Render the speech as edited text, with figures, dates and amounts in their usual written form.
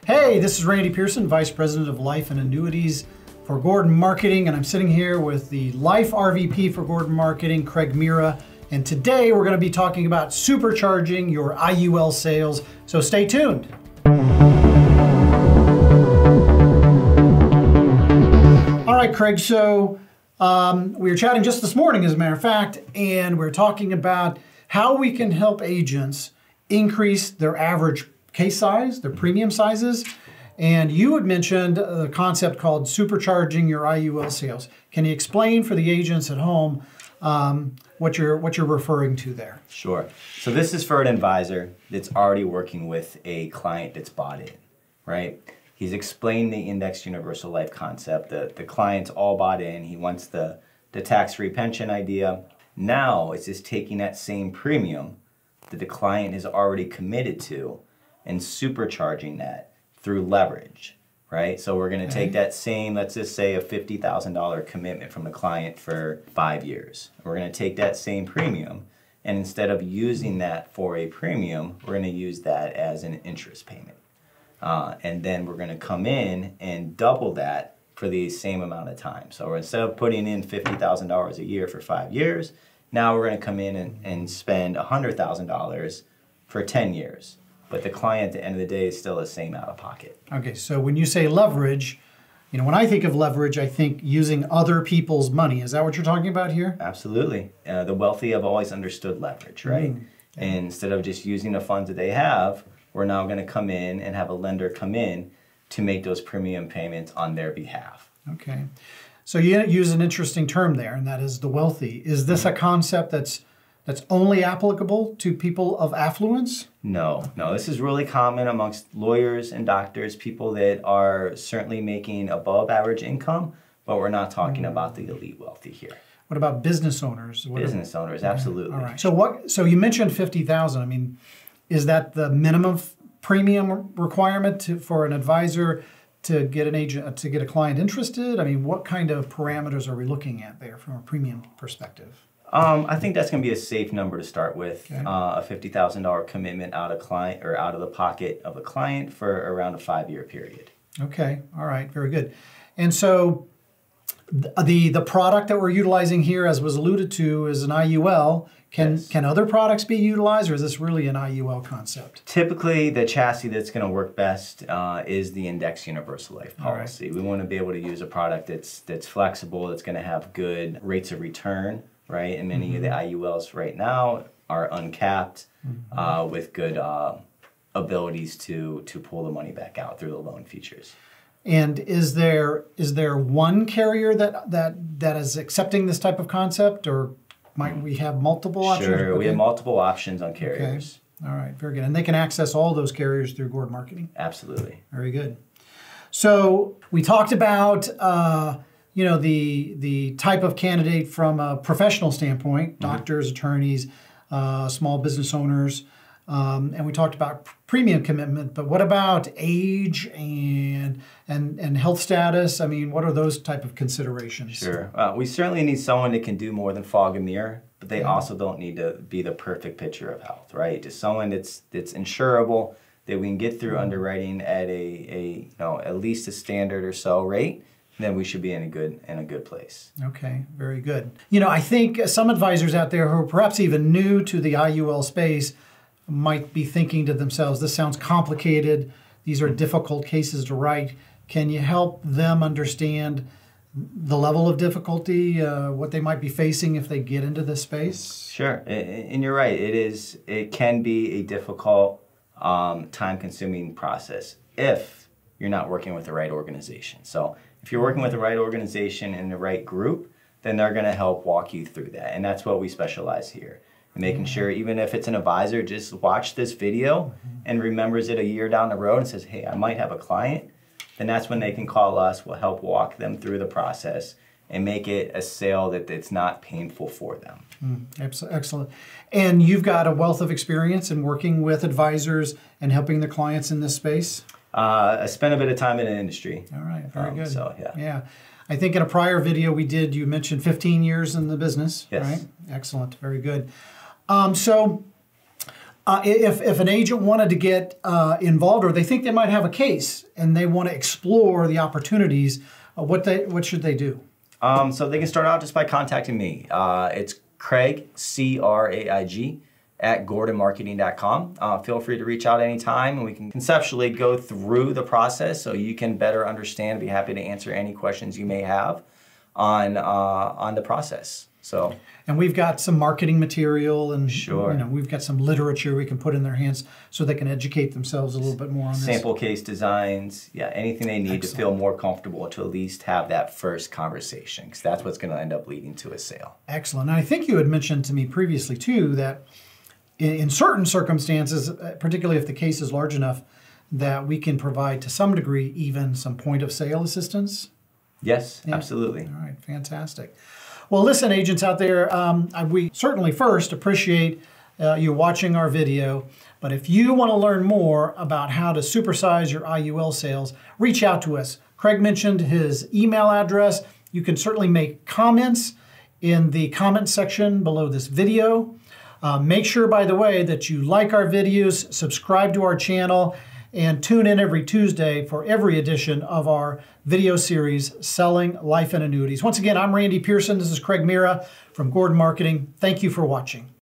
Hey, this is Randy Pierson, Vice President of Life and Annuities for Gordon Marketing, and I'm sitting here with the Life RVP for Gordon Marketing, Craig Miera, and today we're going to be talking about supercharging your IUL sales, so stay tuned. All right, Craig, so we were chatting just this morning, as a matter of fact, and we were talking about how we can help agents increase their average case size, their premium sizes, and you had mentioned a concept called supercharging your IUL sales. Can you explain for the agents at home what you're referring to there? Sure. So this is for an advisor that's already working with a client that's bought in, right? He's explained the indexed universal life concept. The client's all bought in. He wants the tax-free pension idea. Now it's just taking that same premium that the client is already committed to and supercharging that through leverage, right? So we're going to take that same, let's just say a $50,000 commitment from the client for 5 years. We're going to take that same premium, and instead of using that for a premium, we're going to use that as an interest payment. And then we're going to come in and double that for the same amount of time. So instead of putting in $50,000 a year for 5 years, now we're going to come in and spend $100,000 for 10 years. But the client at the end of the day is still the same out of pocket. Okay, so when you say leverage, you know, when I think of leverage, I think using other people's money. Is that what you're talking about here? Absolutely. The wealthy have always understood leverage, right? And instead of just using the funds that they have, we're now going to come in and have a lender come in to make those premium payments on their behalf. Okay. So you use an interesting term there, and that is the wealthy. Is this a concept that's only applicable to people of affluence? No, this is really common amongst lawyers and doctors, people that are certainly making above average income, but we're not talking about the elite wealthy here. What about business owners? Business owners, absolutely. All right. So you mentioned $50,000. I mean, is that the minimum premium requirement for an advisor to get an agent, to get a client interested? I mean, what kind of parameters are we looking at there from a premium perspective? I think that's going to be a safe number to start with. Okay. A $50,000 commitment out of the pocket of a client for around a 5-year period. Okay, all right, very good. And so the product that we're utilizing here, as was alluded to, is an IUL. Can other products be utilized, or is this really an IUL concept? Typically, the chassis that's going to work best is the indexed universal life policy. Right. We want to be able to use a product that's flexible, that's going to have good rates of return, right? And many of the IULs right now are uncapped with good abilities to pull the money back out through the loan features. And is there one carrier that is accepting this type of concept, or might we have multiple options? Sure, we have multiple options on carriers. Okay. All right, very good. And they can access all those carriers through Gordon Marketing? Absolutely. Very good. So we talked about you know, the type of candidate from a professional standpoint, doctors, attorneys, small business owners, and we talked about premium commitment, but what about age and health status? I mean, what are those type of considerations? Sure. We certainly need someone that can do more than fog a mirror, but they also don't need to be the perfect picture of health, right? Just someone that's insurable, that we can get through underwriting at a at least a standard or so rate. Then we should be in a good place. Okay, very good. You know, I think some advisors out there who are perhaps even new to the IUL space might be thinking to themselves, this sounds complicated, these are difficult cases to write. Can you help them understand the level of difficulty, what they might be facing if they get into this space? Sure, and you're right, it can be a difficult, time-consuming process if you're not working with the right organization. So if you're working with the right organization and the right group, then they're going to help walk you through that. And that's what we specialize here. Making sure, even if it's an advisor, just watch this video and remembers it a year down the road and says, hey, I might have a client, then that's when they can call us. We'll help walk them through the process and make it a sale that's not painful for them. Excellent. And you've got a wealth of experience in working with advisors and helping their clients in this space? I spent a bit of time in the industry. All right, very good. So, yeah. I think in a prior video we did, you mentioned 15 years in the business, yes. Right? Excellent, very good. So If an agent wanted to get involved, or they think they might have a case and they want to explore the opportunities, what should they do? So they can start out just by contacting me. It's Craig, C-R-A-I-G, at gordonmarketing.com. Feel free to reach out anytime, and we can conceptually go through the process so you can better understand. Be happy to answer any questions you may have on the process. So, and we've got some marketing material, and sure, we've got some literature we can put in their hands so they can educate themselves a little bit more on this. Sample case designs, yeah, anything they need to feel more comfortable to at least have that first conversation, because that's what's going to end up leading to a sale. Excellent. And I think you had mentioned to me previously too that in certain circumstances, particularly if the case is large enough, that we can provide to some degree even some point of sale assistance. Yes, yeah. Absolutely. All right, fantastic. Well, listen, agents out there, we certainly first appreciate you watching our video, but if you want to learn more about how to supersize your IUL sales, reach out to us. Craig mentioned his email address. You can certainly make comments in the comment section below this video. Make sure, by the way, that you like our videos, subscribe to our channel, and tune in every Tuesday for every edition of our video series, Selling Life and Annuities. Once again, I'm Randy Pierson. This is Craig Miera from Gordon Marketing. Thank you for watching.